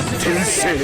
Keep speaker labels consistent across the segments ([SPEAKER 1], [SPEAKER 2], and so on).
[SPEAKER 1] 転生。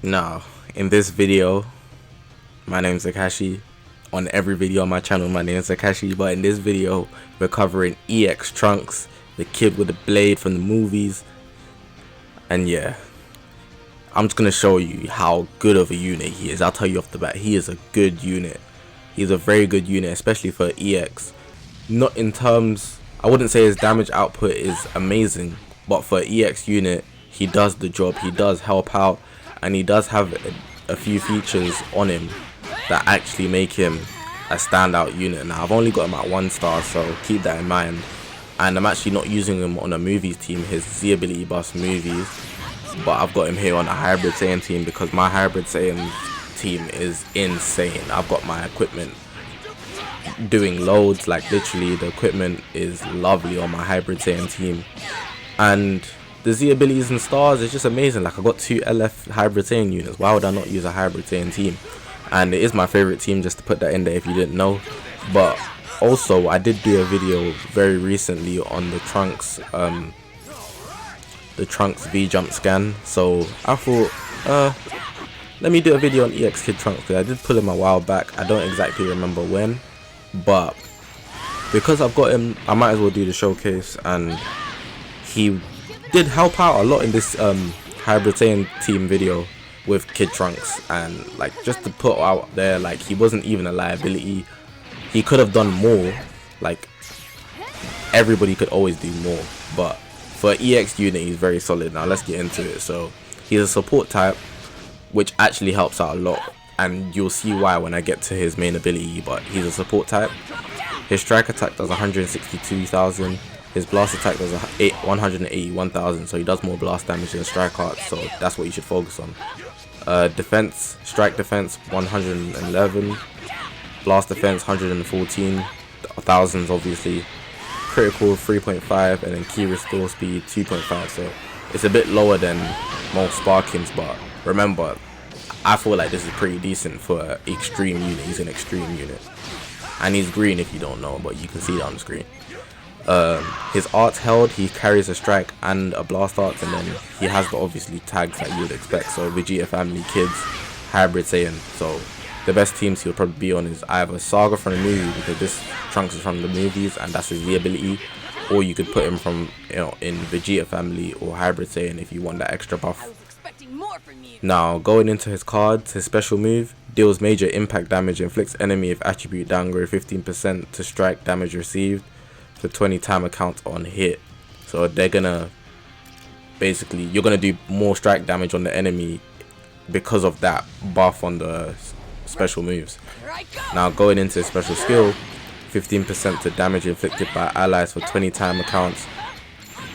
[SPEAKER 2] Now, in this video, my name's Akashi. On every video on my channel, my name's Akashi. But in this video, we're covering EX Trunks, the kid with the blade from the movies. And yeah, I'm just gonna show you how good of a unit he is. I'll tell you off the bat, he is a good unit. He's a very good unit, especially for EX. Not in terms, I wouldn't say his damage output is amazing, but for EX unit, he does the job. He does help out, and he does have a few features on him that actually make him a standout unit. Now, I've only got him at 1 star, so keep that in mind. And I'm actually not using him on a movies team, his Z ability buffs movies, but I've got him here on a hybrid Saiyan team because my hybrid Saiyan team is insane. I've got my equipment doing loads, like literally the equipment is lovely on my hybrid Saiyan team. And the Z abilities and stars is just amazing. Like, I got 2 LF hybrid Saiyan units. Why would I not use a hybrid Saiyan team? And it is my favorite team, just to put that in there if you didn't know. But also, I did do a video very recently on the Trunks V jump scan. So I thought, let me do a video on EX Kid Trunks, because I did pull him a while back. I don't exactly remember when, but because I've got him, I might as well do the showcase. And he did help out a lot in this hybrid Saiyan team video with Kid Trunks. And like, just to put out there, like, he wasn't even a liability. He could have done more. Like, everybody could always do more, but for EX unit, he's very solid. Now let's get into it. So he's a support type, which actually helps out a lot, and you'll see why when I get to his main ability. But he's a support type. His strike attack does 162,000. His blast attack does 181,000, so he does more blast damage than strike art, so that's what you should focus on. Defense, strike defense 111, blast defense 114, thousands obviously, critical 3.5, and then key restore speed 2.5, so it's a bit lower than most Sparkins, but remember, I feel like this is pretty decent for an extreme unit. He's an extreme unit, and he's green if you don't know, but you can see it on the screen. His arts held, he carries a strike and a blast art, and then he has the obviously tags that you would expect. So Vegeta family, kids, hybrid Saiyan. So the best teams he'll probably be on is either Saga from the movie, because this Trunks is from the movies and that's his Z ability, or you could put him from, you know, in Vegeta family or hybrid Saiyan if you want that extra buff. Now, going into his cards, his special move deals major impact damage, inflicts enemy if attribute downgrade 15% to strike damage received for 20 timer count on hit. So they're gonna basically, you're gonna do more strike damage on the enemy because of that buff on the special moves. Now, going into his special skill, 15% to damage inflicted by allies for 20 timer counts,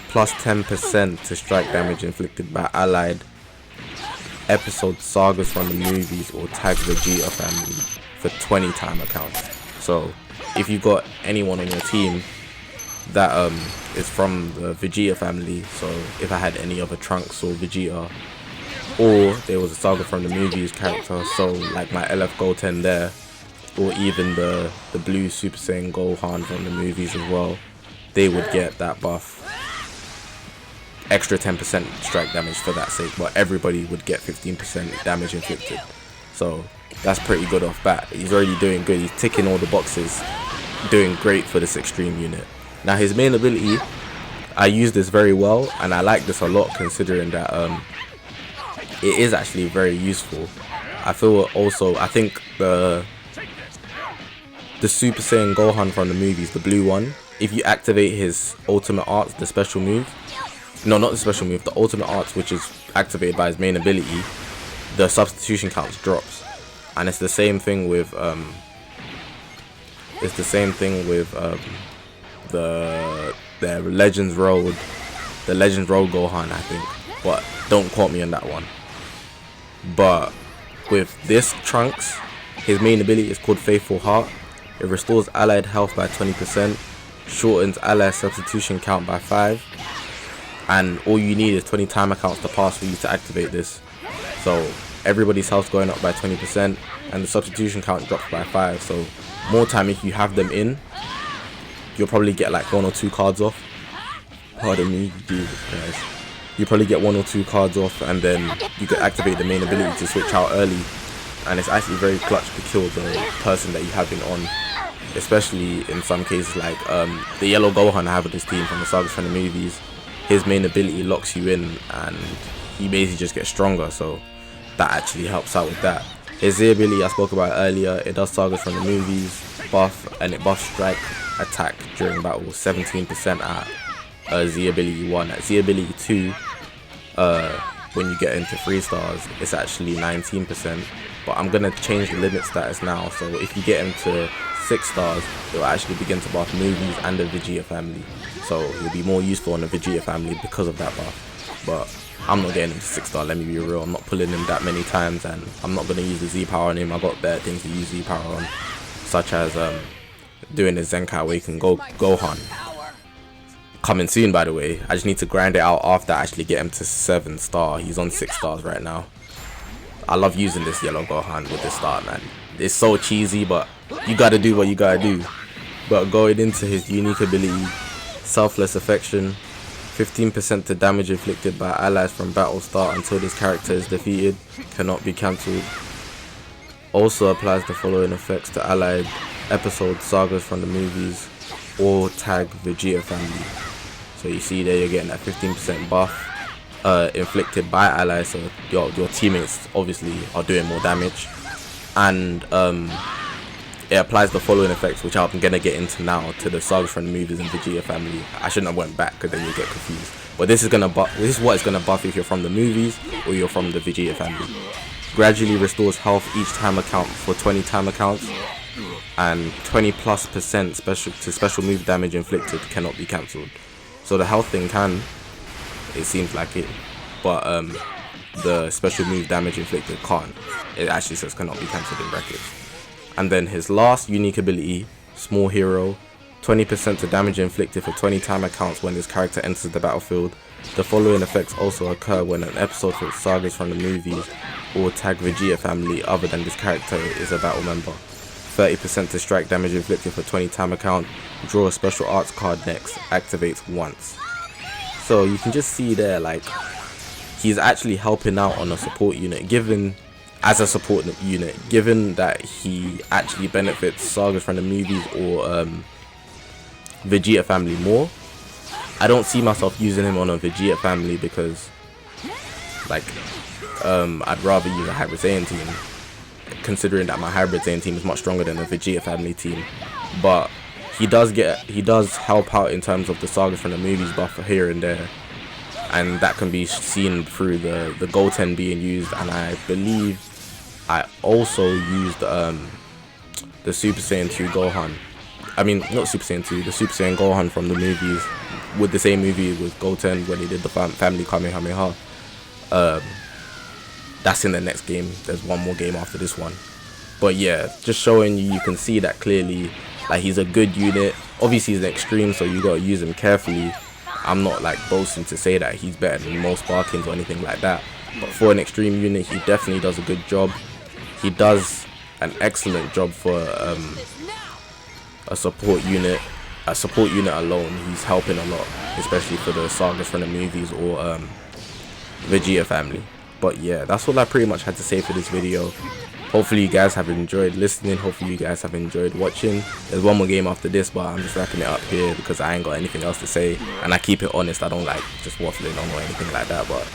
[SPEAKER 2] plus 10% to strike damage inflicted by allied episode sagas from the movies or tag Vegeta family for 20 timer counts. So if you got anyone on your team that is from the Vegeta family, so if I had any other Trunks or Vegeta, or there was a Saga from the movies character, so like my Lv5000 there, or even the blue Super Saiyan Gohan from the movies as well, they would get that buff, extra 10% strike damage for that sake, but everybody would get 15% damage inflicted. So that's pretty good off bat. He's already doing good, he's ticking all the boxes, doing great for this extreme unit. Now, his main ability, I use this very well, and I like this a lot, considering that it is actually very useful. I feel also, I think the Super Saiyan Gohan from the movies, the blue one, if you activate his ultimate arts, the special move, no, not the special move, the ultimate arts, which is activated by his main ability, the substitution counts drops. And it's the same thing with the Legends Road Gohan, I think, but don't quote me on that one. But with this Trunks, his main ability is called Faithful Heart, It restores allied health by 20%, shortens ally substitution count by 5, and all you need is 20 timer counts to pass for you to activate this. So everybody's health going up by 20%, and the substitution count drops by 5. So more time, if you have them in, you'll probably get like 1 or 2 cards off. Pardon me, Jesus Christ. You probably get 1 or 2 cards off, and then you can activate the main ability to switch out early. And it's actually very clutch to kill the person that you have been on, especially in some cases like the yellow Gohan I have with this team from the sagas from the movies. His main ability locks you in, and he basically just gets stronger, so that actually helps out with that. His Z ability I spoke about earlier, it does sagas from the movies buff, and it buffs strike attack during battle 17% at Z ability 1. At Z ability 2, when you get into 3 stars, it's actually 19%, but I'm gonna change the limit status now, so if you get into 6 stars, it will actually begin to buff movies and the Vegeta family, so it'll be more useful on the Vegeta family because of that buff. But I'm not getting into 6 star, let me be real. I'm not pulling him that many times, and I'm not gonna use the Z power on him. I got better things to use Z power on, such as doing the Zenkai Awaken Gohan. Coming soon, by the way. I just need to grind it out after I actually get him to 7 star. He's on 6 stars right now. I love using this yellow Gohan with this start, man. It's so cheesy, but you gotta do what you gotta do. But going into his unique ability, Selfless Affection, 15% to damage inflicted by allies from battle start until this character is defeated, cannot be cancelled. Also applies the following effects to allied episode sagas from the movies or tag Vegeta family. So you see there, you're getting that 15% buff inflicted by allies, so your teammates obviously are doing more damage. And it applies the following effects, which I'm gonna get into now, to the sagas from the movies and Vegeta family. I shouldn't have went back because then you get confused. But this is what it's gonna buff if you're from the movies or you're from the Vegeta family. Gradually restores health each timer count for 20 timer counts, and 20+% special move damage inflicted cannot be cancelled. So the health thing can, it seems like it, but the special move damage inflicted can't. It actually says cannot be cancelled in brackets. And then his last unique ability, Small Hero, 20% to damage inflicted for 20 timer counts when this character enters the battlefield. The following effects also occur when an episode for sagas from the movies or tag Vegeta family other than this character is a battle member. 30% to strike damage inflicted for 20 timer count. Draw a special arts card next. Activates once. So you can just see there, like, he's actually helping out on a support unit, given that he actually benefits sagas from the movies or Vegeta family more. I don't see myself using him on a Vegeta family because, like, I'd rather use a Hybrid Saiyan team, considering that my Hybrid Saiyan team is much stronger than the Vegeta family team. But he does help out in terms of the sagas from the movies buff here and there, and that can be seen through the Goten being used. And I believe I also used the Super Saiyan 2 Gohan. I mean, not Super Saiyan 2, the Super Saiyan Gohan from the movies, with the same movie with Goten when he did the family Kamehameha. That's in the next game. There's one more game after this one. But yeah, just showing you can see that clearly, like, he's a good unit. Obviously he's an extreme, so you gotta use him carefully. I'm not like boasting to say that he's better than most Sparkins or anything like that, but for an extreme unit, he definitely does a good job. He does an excellent job for a support unit. A support unit alone, he's helping a lot, especially for the sagas from the movies or Vegeta family. But yeah, that's all I pretty much had to say for this video. Hopefully you guys have enjoyed listening. Hopefully you guys have enjoyed watching. There's one more game after this, but I'm just wrapping it up here because I ain't got anything else to say, and I keep it honest. I don't like just waffling on or anything like that, but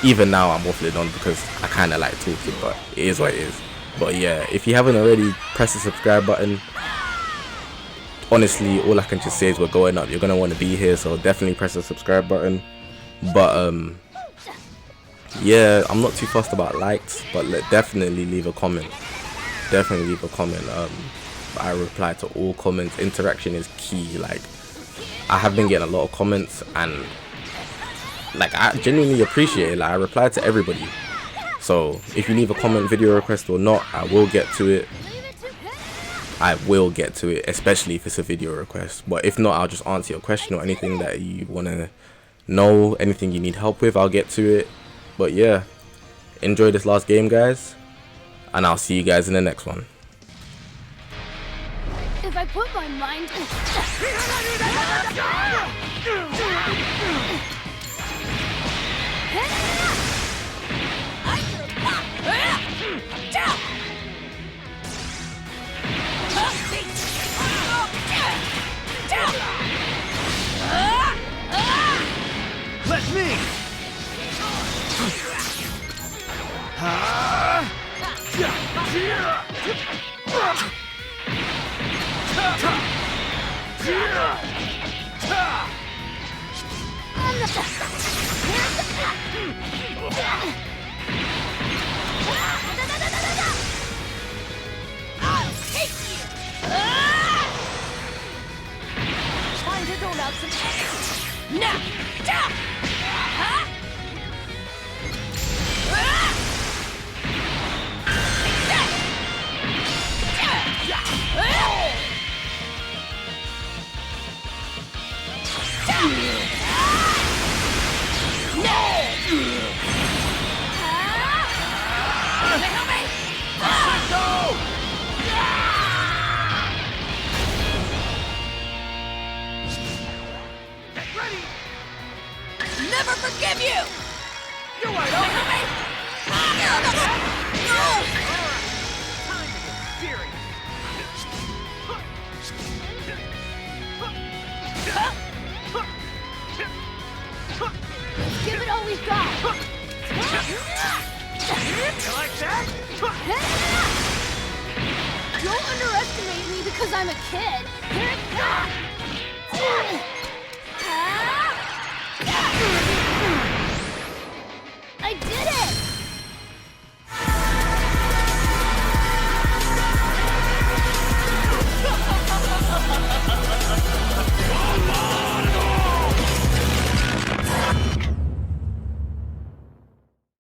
[SPEAKER 2] even now I'm waffling on because I kind of like talking, but it is what it is. But yeah, if you haven't already, press the subscribe button. Honestly, all I can just say is we're going up. You're going to want to be here, so definitely press the subscribe button. But yeah, I'm not too fussed about likes, but definitely leave a comment. Definitely leave a comment. I reply to all comments. Interaction is key. Like, I have been getting a lot of comments, and like, I genuinely appreciate it. Like, I reply to everybody. So if you leave a comment, video request or not, I will get to it. I will get to it, especially if it's a video request. But if not, I'll just answer your question or anything that you want to know, anything you need help with, I'll get to it. But yeah, enjoy this last game, guys, and I'll see you guys in the next one.
[SPEAKER 1] If I put my mind
[SPEAKER 3] Let me!
[SPEAKER 1] Time to dole out some now! Never forgive you!
[SPEAKER 3] You're right, okay.
[SPEAKER 1] Time to get
[SPEAKER 3] Serious.
[SPEAKER 1] Give it all we've got!
[SPEAKER 3] You like that?
[SPEAKER 1] Don't underestimate me because I'm a kid! Here it comes!